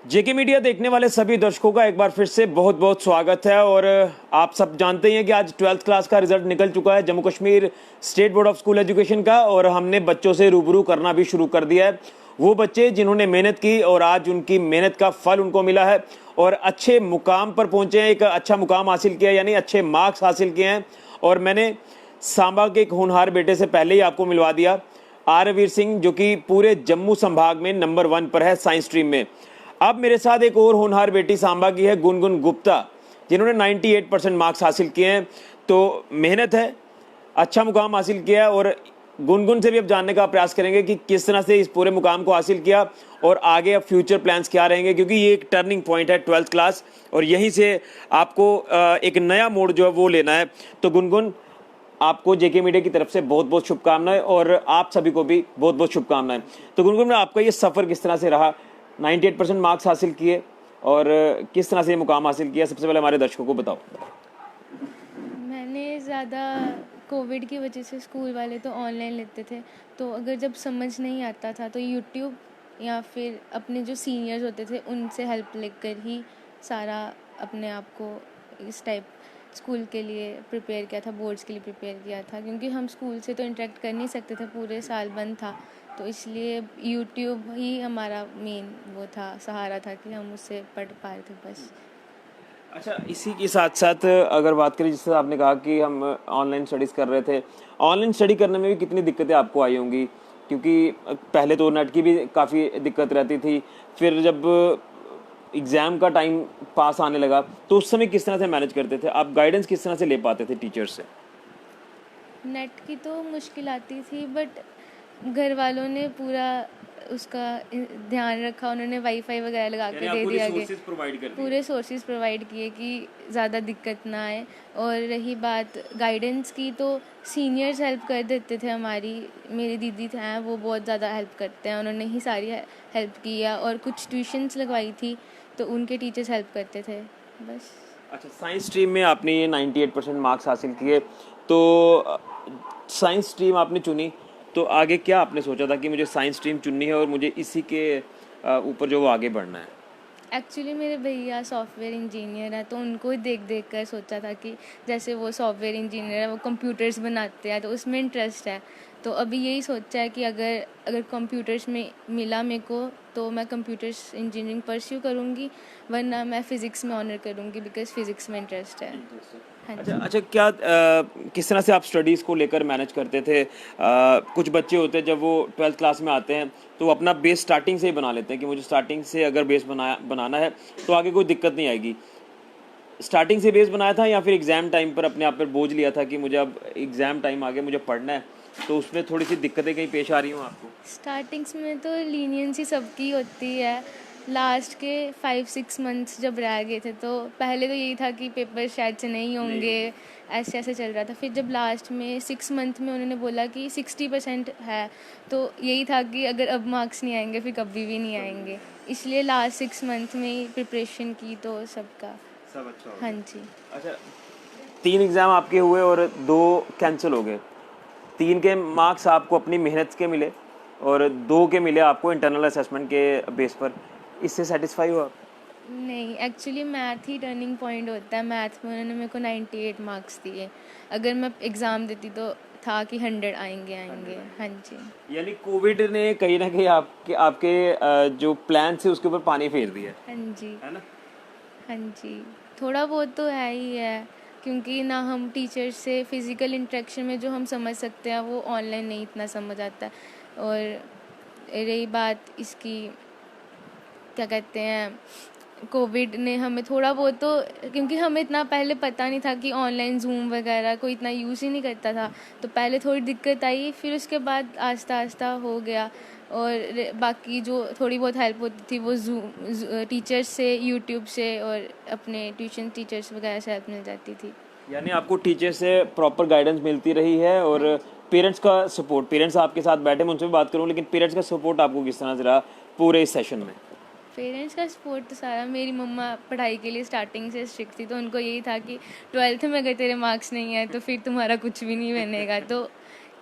जेके media देखने वाले सभी दर्शकों का एक बार फिर से बहुत बहुत स्वागत है। और आप सब जानते हैं कि आज 12th क्लास का रिजल्ट निकल चुका है Jammu Kashmir state board of school education का, और हमने बच्चों से रूबरू करना भी शुरू कर दिया है। वो बच्चे जिन्होंने मेहनत की और आज उनकी मेहनत का फल उनको मिला है और अच्छे मुकाम पर पहुंचे हैं, एक अच्छा मुकाम हासिल किया यानी अच्छे मार्क्स हासिल किए हैं। और मैंने सांबा के एक होनहार बेटे से पहले ही आपको मिलवा दिया, आरवीर सिंह, जो कि पूरे जम्मू संभाग में नंबर 1 पर है साइंस स्ट्रीम में। अब मेरे साथ एक और होनहार बेटी सांबा की है, गुनगुन गुप्ता, जिन्होंने 98% मार्क्स हासिल किए हैं। तो मेहनत है, अच्छा मुकाम हासिल किया है। और गुनगुन से भी अब जानने का प्रयास करेंगे कि किस तरह से इस पूरे मुकाम को हासिल किया और आगे अब फ्यूचर प्लान्स क्या रहेंगे, क्योंकि ये एक टर्निंग पॉइंट है 12th क्लास और यहीं से आपको एक नया मोड़ जो है वो लेना है। तो गुनगुन, आपको जेके मीडिया की तरफ से बहुत बहुत शुभकामनाएं और आप सभी को भी बहुत बहुत शुभकामनाएं। तो गुनगुन, आपका ये सफ़र किस तरह से रहा? 98% मार्क्स हासिल किए और किस तरह से ये मुकाम हासिल किया, सबसे पहले हमारे दर्शकों को बताओ। मैंने ज़्यादा कोविड की वजह से स्कूल वाले तो ऑनलाइन लेते थे, तो अगर जब समझ नहीं आता था तो यूट्यूब या फिर अपने जो सीनियर्स होते थे उनसे हेल्प लेकर ही सारा अपने आप को इस टाइप स्कूल के लिए प्रिपेयर किया था, बोर्ड्स के लिए प्रिपेयर किया था, क्योंकि हम स्कूल से तो इंटरेक्ट कर नहीं सकते थे, पूरे साल बंद था। तो इसलिए यूट्यूब ही हमारा मेन वो था, सहारा था कि हम उससे पढ़ पा रहे थे बस। अच्छा, इसी के साथ साथ अगर बात करें, जिससे आपने कहा कि हम ऑनलाइन स्टडीज़ कर रहे थे, ऑनलाइन स्टडी करने में भी कितनी दिक्कतें आपको आई होंगी? क्योंकि पहले तो नेट की भी काफ़ी दिक्कत रहती थी, फिर जब एग्ज़ाम का टाइम पास आने लगा तो उस समय किस तरह से मैनेज करते थे आप? गाइडेंस किस तरह से ले पाते थे टीचर्स से? नेट की तो मुश्किल आती थी, बट घर वालों ने पूरा उसका ध्यान रखा, उन्होंने वाईफाई वगैरह लगा के दे दिया कि पूरे सोर्सेज प्रोवाइड किए कि ज़्यादा दिक्कत ना आए। और रही बात गाइडेंस की, तो सीनियर्स हेल्प कर देते थे हमारी। मेरी दीदी हैं, वो बहुत ज़्यादा हेल्प करते हैं, उन्होंने ही सारी हेल्प किया। और कुछ ट्यूशन्स लगवाई थी तो उनके टीचर्स हेल्प करते थे बस। अच्छा, साइंस स्ट्रीम में आपने ये 98% मार्क्स हासिल किए, तो साइंस स्ट्रीम आपने चुनी, तो आगे क्या आपने सोचा था कि मुझे साइंस स्ट्रीम चुननी है और मुझे इसी के ऊपर जो वो आगे बढ़ना है? एक्चुअली मेरे भैया सॉफ्टवेयर इंजीनियर है, तो उनको ही देख देख कर सोचा था कि जैसे वो सॉफ्टवेयर इंजीनियर है, वो कंप्यूटर्स बनाते हैं, तो उसमें इंटरेस्ट है। तो अभी यही सोचा है कि अगर अगर कंप्यूटर्स में मिला मेरे को तो मैं कंप्यूटर्स इंजीनियरिंग परस्यू करूँगी, वरना मैं फ़िज़िक्स में ऑनर करूँगी, बिकॉज फ़िज़िक्स में इंटरेस्ट है। हाँ अच्छा जी। अच्छा, क्या किस तरह से आप स्टडीज़ को लेकर मैनेज करते थे? कुछ बच्चे होते हैं जब वो 12th क्लास में आते हैं तो वो अपना बेस स्टार्टिंग से ही बना लेते हैं कि मुझे स्टार्टिंग से अगर बेस बनाना है तो आगे कोई दिक्कत नहीं आएगी। स्टार्टिंग से बेस बनाया था या फिर एग्ज़ाम टाइम पर अपने आप पर बोझ लिया था कि मुझे अब एग्ज़ाम टाइम आगे मुझे पढ़ना है, तो उसमें थोड़ी सी दिक्कतें कहीं पेश आ रही हूँ आपको? स्टार्टिंग्स में तो लीनियंसी सबकी होती है। लास्ट के 5-6 मंथ्स जब रह गए थे तो पहले तो यही था कि पेपर शायद से नहीं होंगे, ऐसे ऐसे चल रहा था। फिर जब लास्ट में 6 मंथ में उन्होंने बोला कि 60% है, तो यही था कि अगर अब मार्क्स नहीं आएंगे फिर कभी भी नहीं आएंगे। इसलिए लास्ट 6 मंथ में ही प्रिपरेशन की तो सबका। सब अच्छा हो हाँ गया। जी। अच्छा, 3 एग्ज़ाम आपके हुए और 2 कैंसिल हो गए। 3 के मार्क्स आपको अपनी मेहनत के मिले और 2 के मिले आपको इंटरनल असेसमेंट के बेस पर। इससे सेटिस्फाई हो आप? नहीं, एक्चुअली मैथ ही टर्निंग पॉइंट होता है। मैथ में उन्होंने मेरे को 98 मार्क्स दिए। अगर मैं एग्ज़ाम देती तो था कि 100 आएंगे आएंगे। हाँ जी। यानी कोविड ने कहीं ना कहीं आपके आपके जो प्लान थे उसके ऊपर पानी फेर दिया हाँ जी। है ना? हाँ जी। थोड़ा बहुत तो है ही है, क्योंकि ना हम टीचर से फिज़िकल इंटरेक्शन में जो हम समझ सकते हैं वो ऑनलाइन नहीं इतना समझ आता है। और रही बात इसकी, क्या कहते हैं, कोविड ने हमें थोड़ा बहुत तो, क्योंकि हमें इतना पहले पता नहीं था कि ऑनलाइन जूम वगैरह कोई इतना यूज़ ही नहीं करता था, तो पहले थोड़ी दिक्कत आई, फिर उसके बाद आस्ता आस्ता हो गया। और बाकी जो थोड़ी बहुत हेल्प होती थी वो जूम टीचर्स से, यूट्यूब से और अपने ट्यूशन टीचर्स वगैरह से हेल्प मिल जाती थी। यानी आपको टीचर से प्रॉपर गाइडेंस मिलती रही है और पेरेंट्स का सपोर्ट, पेरेंट्स आपके साथ बैठे, मैं उनसे भी बात करूँ, लेकिन पेरेंट्स का सपोर्ट आपको किस तरह से रहा पूरे इस सेशन में? पेरेंट्स का सपोर्ट तो सारा, मेरी मम्मा पढ़ाई के लिए स्टार्टिंग से स्ट्रिक्ट थी, तो उनको यही था कि 12th में अगर तेरे मार्क्स नहीं आए तो फिर तुम्हारा कुछ भी नहीं बनेगा। तो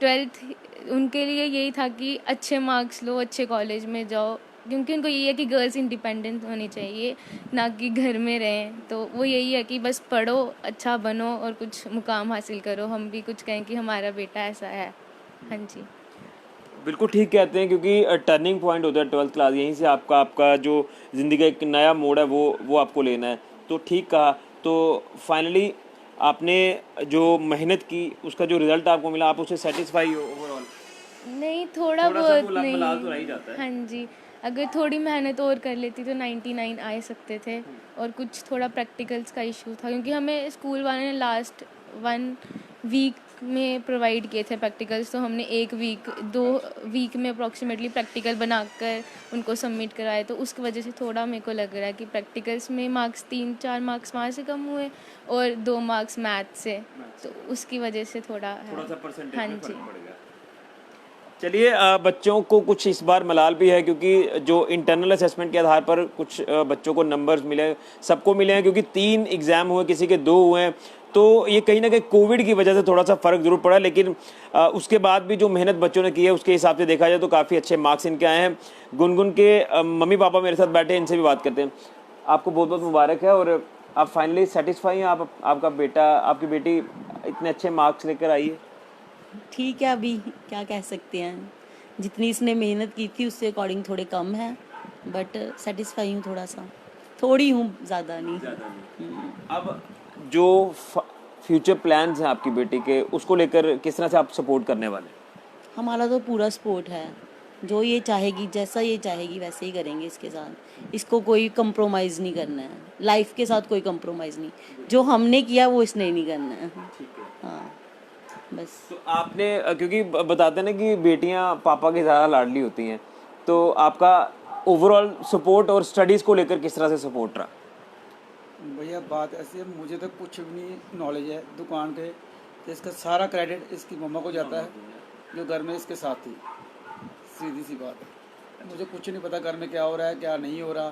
ट्वेल्थ उनके लिए यही था कि अच्छे मार्क्स लो, अच्छे कॉलेज में जाओ, क्योंकि उनको यही है कि गर्ल्स इंडिपेंडेंट होनी चाहिए, ना कि घर में रहें। तो वो यही है कि बस पढ़ो, अच्छा बनो और कुछ मुकाम हासिल करो, हम भी कुछ कहें कि हमारा बेटा ऐसा है। हाँ जी। बिल्कुल ठीक कहते हैं, क्योंकि टर्निंग पॉइंट होता है ट्वेल्थ क्लास, यहीं से आपका जो ज़िंदगी का एक नया मोड़ है वो आपको लेना है। तो ठीक कहा। तो फाइनली आपने जो मेहनत की उसका जो रिजल्ट आपको मिला, आप उससे सेटिस्फाई हो ओवरऑल? नहीं, थोड़ा थोड़ा सा बहुत मलाल तो रह ही नहीं। जाता है। हाँ जी, अगर थोड़ी मेहनत और कर लेती तो 99 आ सकते थे। और कुछ थोड़ा प्रैक्टिकल्स का इशू था, क्योंकि हमें स्कूल वाले ने लास्ट 1 वीक में प्रोवाइड किए थे प्रैक्टिकल्स, तो हमने 2 वीक में अप्रॉक्सीमेटली प्रैक्टिकल बनाकर उनको सबमिट कराए। तो उसकी वजह से थोड़ा मेरे को लग रहा है कि प्रैक्टिकल्स में मार्क्स 3-4 मार्क्स वहाँ से कम हुए और 2 मार्क्स मैथ से, तो उसकी वजह से थोड़ा है। सा परसेंटेज हाँ में जी। फर्क पड़ गया। चलिए, बच्चों को कुछ इस बार मलाल भी है, क्योंकि जो इंटरनल असेसमेंट के आधार पर कुछ बच्चों को नंबर्स मिले, सबको मिले हैं, क्योंकि 3 एग्ज़ाम हुए, किसी के 2 हुए हैं। तो ये कहीं ना कहीं कोविड की वजह से थोड़ा सा फ़र्क ज़रूर पड़ा, लेकिन उसके बाद भी जो मेहनत बच्चों ने की है उसके हिसाब से देखा जाए तो काफ़ी अच्छे मार्क्स इनके आए हैं। गुनगुन के मम्मी पापा मेरे साथ बैठे हैं, इनसे भी बात करते हैं। आपको बहुत बहुत मुबारक है, और आप फाइनली सेटिस्फाई हैं? आपका बेटा, आपकी बेटी इतने अच्छे मार्क्स लेकर आई है? ठीक है, अभी क्या कह सकते हैं, जितनी इसने मेहनत की थी उससे अकॉर्डिंग थोड़े कम है, बट सेटिस्फाई हूँ, थोड़ा सा, थोड़ी हूँ, ज़्यादा नहीं। अब जो फ्यूचर प्लान्स हैं आपकी बेटी के, उसको लेकर किस तरह से आप सपोर्ट करने वाले हैं? हमारा तो पूरा सपोर्ट है, जो ये चाहेगी, जैसा ये चाहेगी वैसे ही करेंगे इसके साथ। इसको कोई कंप्रोमाइज़ नहीं करना है, लाइफ के साथ कोई कंप्रोमाइज़ नहीं, जो हमने किया वो इसने नहीं करना है। हाँ, बस। तो आपने क्योंकि बताते हैं ना कि बेटियां पापा की ज़्यादा लाडली होती हैं, तो आपका ओवरऑल सपोर्ट और स्टडीज़ को लेकर किस तरह से सपोर्ट रहा? भैया बात ऐसी है, मुझे तो कुछ भी नहीं नॉलेज है दुकान के, तो इसका सारा क्रेडिट इसकी मम्मा को जाता है, जो घर में इसके साथ थी। सीधी सी बात है, मुझे कुछ नहीं पता घर में क्या हो रहा है, क्या नहीं हो रहा,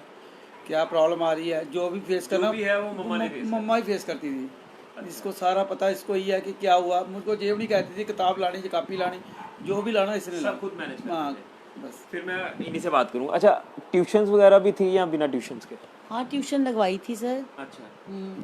क्या प्रॉब्लम आ रही है। जो भी फेस करना भी है वो मम्मा ही फेस करती थी। इसको सारा पता, इसको ये है कि क्या हुआ। मुझको जेब नहीं कहती थी किताब लानी, कॉपी लानी, जो भी लाना इसने सब खुद मैनेज करते हाँ, थे। बस। फिर मैं इन्हीं से बात करूँ। अच्छा, ट्यूशन्स वगैरह भी थी या बिना ट्यूशन्स के? हाँ, ट्यूशन लगवाई थी सर। अच्छा।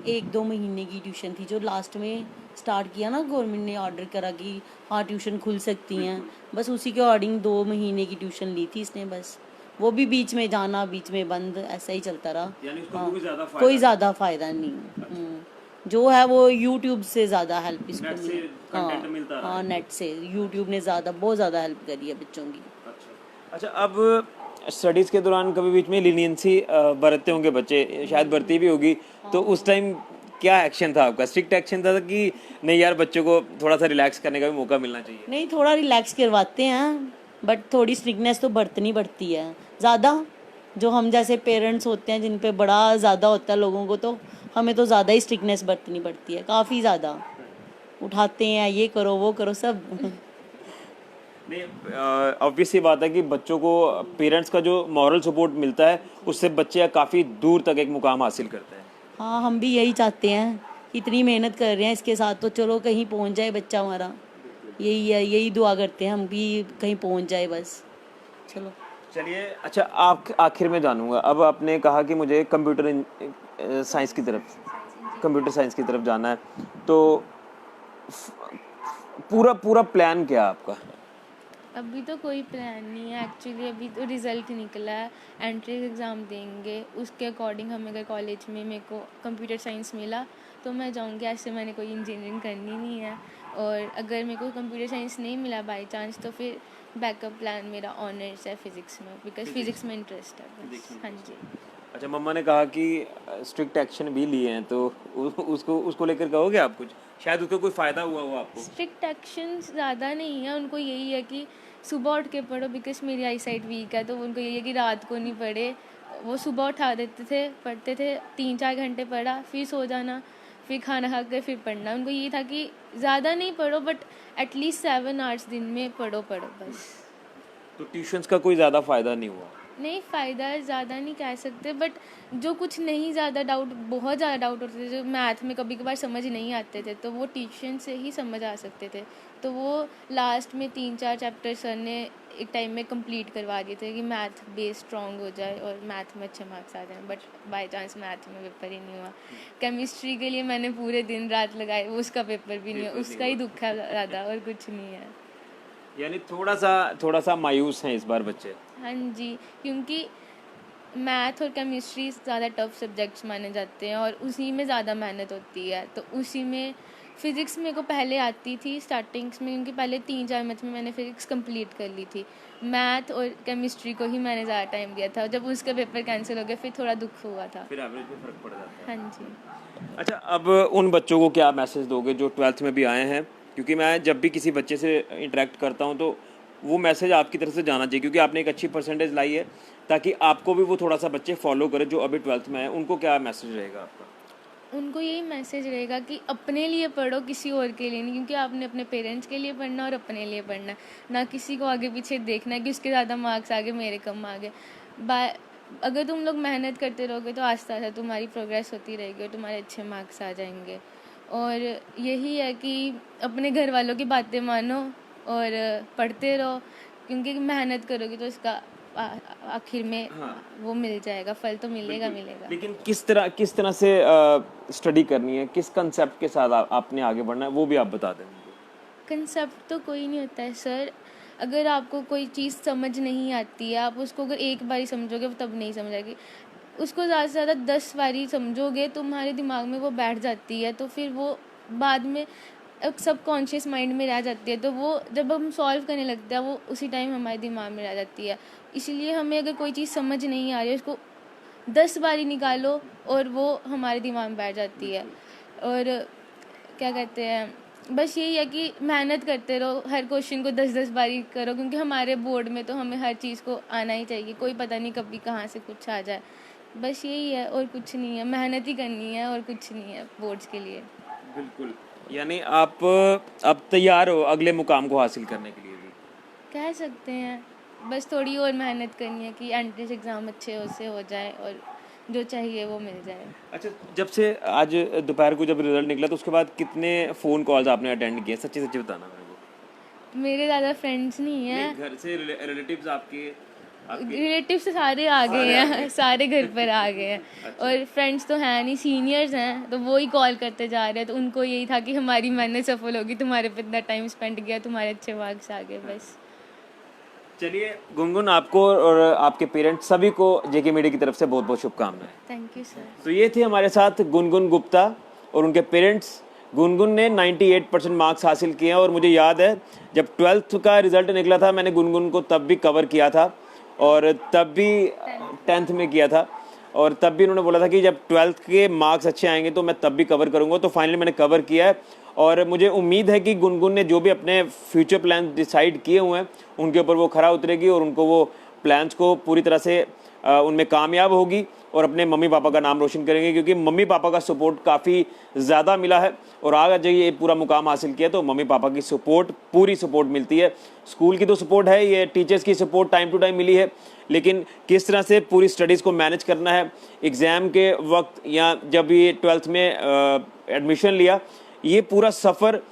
1-2 महीने की ट्यूशन थी, जो लास्ट में स्टार्ट किया ना, गवर्नमेंट ने ऑर्डर करा कि हाँ ट्यूशन खुल सकती हैं, बस उसी के अकॉर्डिंग 2 महीने की ट्यूशन ली थी इसने, बस। वो भी बीच में जाना, बीच में बंद, ऐसा ही चलता रहा। यानी उसको हाँ, कोई ज़्यादा कोई ज़्यादा फ़ायदा नहीं। जो है वो यूट्यूब से ज़्यादा हेल्प इसको नेट से मिली। कंटेंट मिलता रहा हाँ, है। नेट से यूट्यूब ने बहुत ज़्यादा हेल्प करी है बच्चों की। अच्छा, अब स्टडीज़ के दौरान कभी बीच में लीनियंसी बरतते होंगे बच्चे, शायद बरती भी होगी, तो उस टाइम क्या एक्शन था आपका? स्ट्रिक्ट एक्शन था कि नहीं यार बच्चों को थोड़ा सा रिलैक्स करने का भी मौका मिलना चाहिए? नहीं, थोड़ा रिलैक्स करवाते हैं, बट थोड़ी स्ट्रिक्टनेस तो बरतनी पड़ती है ज़्यादा। जो हम जैसे पेरेंट्स होते हैं जिन पे बड़ा ज़्यादा होता है लोगों को, तो हमें तो ज़्यादा ही स्ट्रिक्टनेस बरतनी पड़ती है, काफ़ी ज़्यादा। उठाते हैं, ये करो वो करो, सब। नहीं, ऑब्वियस सी बात है कि बच्चों को पेरेंट्स का जो मॉरल सपोर्ट मिलता है उससे बच्चे काफ़ी दूर तक एक मुकाम हासिल करते हैं। हाँ, हम भी यही चाहते हैं, इतनी मेहनत कर रहे हैं इसके साथ, तो चलो कहीं पहुंच जाए बच्चा हमारा, यही है, यही दुआ करते हैं हम भी, कहीं पहुंच जाए बस। चलो। चलिए, अच्छा, आप आखिर में जानूंगा, अब आपने कहा कि मुझे साइंस की तरफ कंप्यूटर साइंस की तरफ जाना है, तो पूरा पूरा प्लान क्या है आपका? अभी तो कोई प्लान नहीं है एक्चुअली, अभी तो रिज़ल्ट निकला है, एंट्रेंस एग्ज़ाम देंगे, उसके अकॉर्डिंग हमें अगर कॉलेज में मेरे को कंप्यूटर साइंस मिला तो मैं जाऊंगी। ऐसे मैंने कोई इंजीनियरिंग करनी नहीं है, और अगर मेरे को कंप्यूटर साइंस नहीं मिला बाय चांस तो फिर बैकअप प्लान मेरा ऑनर्स है फिज़िक्स में, बिकॉज फिज़िक्स में इंटरेस्ट है बस। हाँ जी। अच्छा, मम्मा ने कहा कि स्ट्रिक्ट एक्शन भी लिए हैं, तो उसको लेकर कहोगे आप कुछ? शायद उसका कोई फ़ायदा हुआ हो आपको। स्ट्रिक्ट एक्शन ज़्यादा नहीं है, उनको यही है कि सुबह उठ के पढ़ो, बिकॉज मेरी आई साइट वीक है, तो उनको यही है कि रात को नहीं पढ़े। वो सुबह उठा देते थे, पढ़ते थे, 3-4 घंटे पढ़ा, फिर सो जाना, फिर खाना खा कर फिर पढ़ना। उनको ये था कि ज़्यादा नहीं पढ़ो, बट एटलीस्ट 7 आवर्स दिन में पढ़ो बस। तो ट्यूशन्स का कोई ज़्यादा फ़ायदा नहीं हुआ? नहीं, फ़ायदा ज़्यादा नहीं कह सकते, बट जो कुछ नहीं ज़्यादा डाउट, बहुत ज़्यादा डाउट होते थे, जो मैथ में कभी कभार समझ नहीं आते थे, तो वो ट्यूशन से ही समझ आ सकते थे। तो वो लास्ट में 3-4 चैप्टर सर ने एक टाइम में कंप्लीट करवा दिए थे कि मैथ बेस स्ट्रॉन्ग हो जाए और मैथ में अच्छे मार्क्स आ जाएं, बट बाय चांस मैथ में पेपर ही नहीं हुआ। केमिस्ट्री के लिए मैंने पूरे दिन रात लगाए, उसका पेपर भी नहीं हुआ, उसका ही दुख है ज़्यादा, और कुछ नहीं है। यानी थोड़ा सा मायूस हैं इस बार बच्चे। हाँ जी, क्योंकि मैथ और केमिस्ट्री ज़्यादा टफ सब्जेक्ट्स माने जाते हैं और उसी में ज़्यादा मेहनत होती है। तो उसी में फ़िज़िक्स मेरे को पहले आती थी स्टार्टिंग्स में, क्योंकि पहले 3-4 मंथ में मैंने फ़िज़िक्स कंप्लीट कर ली थी। मैथ और केमिस्ट्री को ही मैंने ज़्यादा टाइम दिया था, जब उसका पेपर कैंसिल हो गया फिर थोड़ा दुख हुआ था। फिर एवरेज में फ़र्क पड़ जाता है। हाँ जी। अच्छा, अब उन बच्चों को क्या मैसेज दोगे जो 12th में भी आए हैं? क्योंकि मैं जब भी किसी बच्चे से इंटरेक्ट करता हूं तो वो मैसेज आपकी तरफ से जाना चाहिए, क्योंकि आपने एक अच्छी परसेंटेज लाई है, ताकि आपको भी वो थोड़ा सा बच्चे फॉलो करें जो अभी 12th में आए। उनको क्या मैसेज रहेगा आपका? उनको यही मैसेज रहेगा कि अपने लिए पढ़ो, किसी और के लिए नहीं, क्योंकि आपने अपने पेरेंट्स के लिए पढ़ना और अपने लिए पढ़ना, ना किसी को आगे पीछे देखना है कि उसके ज़्यादा मार्क्स आ गए मेरे कम आ गए। अगर तुम लोग मेहनत करते रहोगे तो आस्ते आस्ते तुम्हारी प्रोग्रेस होती रहेगी और तुम्हारे अच्छे मार्क्स आ जाएंगे। और यही है कि अपने घर वालों की बातें मानो और पढ़ते रहो, क्योंकि मेहनत करोगे तो इसका आखिर में वो मिल जाएगा, फल तो मिलेगा। लेकिन किस तरह से स्टडी करनी है, किस कंसेप्ट के साथ आपने आगे बढ़ना है, वो भी आप बता दें। कंसेप्ट तो कोई नहीं होता है सर। अगर आपको कोई चीज़ समझ नहीं आती है, आप उसको अगर एक बार ही समझोगे तब नहीं समझ आएगी। उसको ज़्यादा से ज़्यादा 10 बारी समझोगे, तुम्हारे दिमाग में वो बैठ जाती है, तो फिर वो बाद में सबकॉन्शियस माइंड में रह जाती है। तो वो जब हम सॉल्व करने लगते हैं वो उसी टाइम हमारे दिमाग में रह जाती है। इसीलिए हमें अगर कोई चीज़ समझ नहीं आ रही है, उसको 10 बारी निकालो और वो हमारे दिमाग में बैठ जाती है। और क्या कहते हैं, बस यही है कि मेहनत करते रहो, हर क्वेश्चन को 10-10 बारी करो, क्योंकि हमारे बोर्ड में तो हमें हर चीज़ को आना ही चाहिए, कोई पता नहीं कभी कहाँ से कुछ आ जाए। बस यही है और कुछ नहीं है, मेहनत ही करनी है और कुछ नहीं है बोर्ड्स के लिए। बिल्कुल, यानी आप अब तैयार हो अगले मुकाम को हासिल करने के लिए भी कह सकते हैं। बस थोड़ी और मेहनत करनी है कि एंट्रेंस एग्ज़ाम अच्छे से हो जाए और जो चाहिए वो मिल जाए। अच्छा, जब से आज दोपहर को जब रिजल्ट निकला तो उसके बाद कितने फ़ोन कॉल्स आपने अटेंड किए? सच्ची सच्ची बताना मेरे को। मेरे ज़्यादा फ्रेंड्स नहीं हैं। घर से रिलेटिव्स आपके रिलेटिव से सारे आ गए हैं, सारे घर पर आ गए हैं। और फ्रेंड्स तो हैं नहीं, सीनियर्स हैं, तो वो ही कॉल करते जा रहे हैं। तो उनको यही था कि हमारी मेहनत सफल होगी, तुम्हारे पे इतना टाइम स्पेंड किया, तुम्हारे अच्छे मार्क्स आ गए। बस चलिए गुनगुन, आपको और आपके पेरेंट्स सभी को जेके मीडिया की तरफ से बहुत बहुत शुभकामनाएं। Thank you sir. तो ये थे हमारे साथ गुनगुन गुप्ता और उनके पेरेंट्स। गुनगुन ने 98% मार्क्स हासिल किए हैं और मुझे याद है जब 12th का रिजल्ट निकला था मैंने गुनगुन को तब भी कवर किया था और तब भी 10th में किया था और तब भी उन्होंने बोला था कि जब 12th के मार्क्स अच्छे आएंगे तो मैं तब भी कवर करूँगा। तो फाइनली मैंने कवर किया है और मुझे उम्मीद है कि गुनगुन ने जो भी अपने फ्यूचर प्लान डिसाइड किए हुए हैं उनके ऊपर वो खरा उतरेगी और उनको वो प्लान्स को पूरी तरह से उनमें कामयाब होगी और अपने मम्मी पापा का नाम रोशन करेंगे, क्योंकि मम्मी पापा का सपोर्ट काफ़ी ज़्यादा मिला है और आज ये पूरा मुकाम हासिल किया तो मम्मी पापा की सपोर्ट, पूरी सपोर्ट मिलती है। स्कूल की तो सपोर्ट है, ये टीचर्स की सपोर्ट टाइम टू टाइम मिली है, लेकिन किस तरह से पूरी स्टडीज़ को मैनेज करना है एग्ज़ाम के वक्त या जब ये 12th में एडमिशन लिया, ये पूरा सफ़र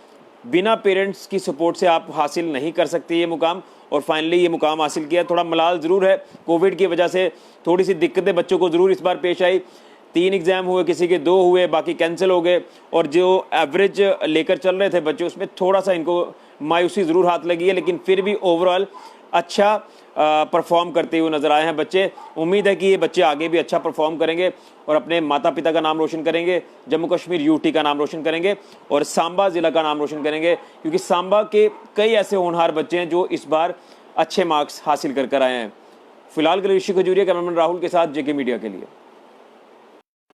बिना पेरेंट्स की सपोर्ट से आप हासिल नहीं कर सकते ये मुकाम। और फाइनली ये मुकाम हासिल किया। थोड़ा मलाल ज़रूर है, कोविड की वजह से थोड़ी सी दिक्कतें बच्चों को ज़रूर इस बार पेश आई। 3 एग्ज़ाम हुए, किसी के 2 हुए, बाकी कैंसिल हो गए और जो एवरेज लेकर चल रहे थे बच्चे उसमें थोड़ा सा इनको मायूसी ज़रूर हाथ लगी है, लेकिन फिर भी ओवरऑल अच्छा परफॉर्म करते हुए नज़र आए हैं बच्चे। उम्मीद है कि ये बच्चे आगे भी अच्छा परफॉर्म करेंगे और अपने माता पिता का नाम रोशन करेंगे, जम्मू कश्मीर यूटी का नाम रोशन करेंगे और सांबा ज़िला का नाम रोशन करेंगे, क्योंकि सांबा के कई ऐसे होनहार बच्चे हैं जो इस बार अच्छे मार्क्स हासिल कर आए हैं। फिलहाल के लिए ऋषि खजूरिया, कैमरामैन राहुल के साथ जेके मीडिया के लिए।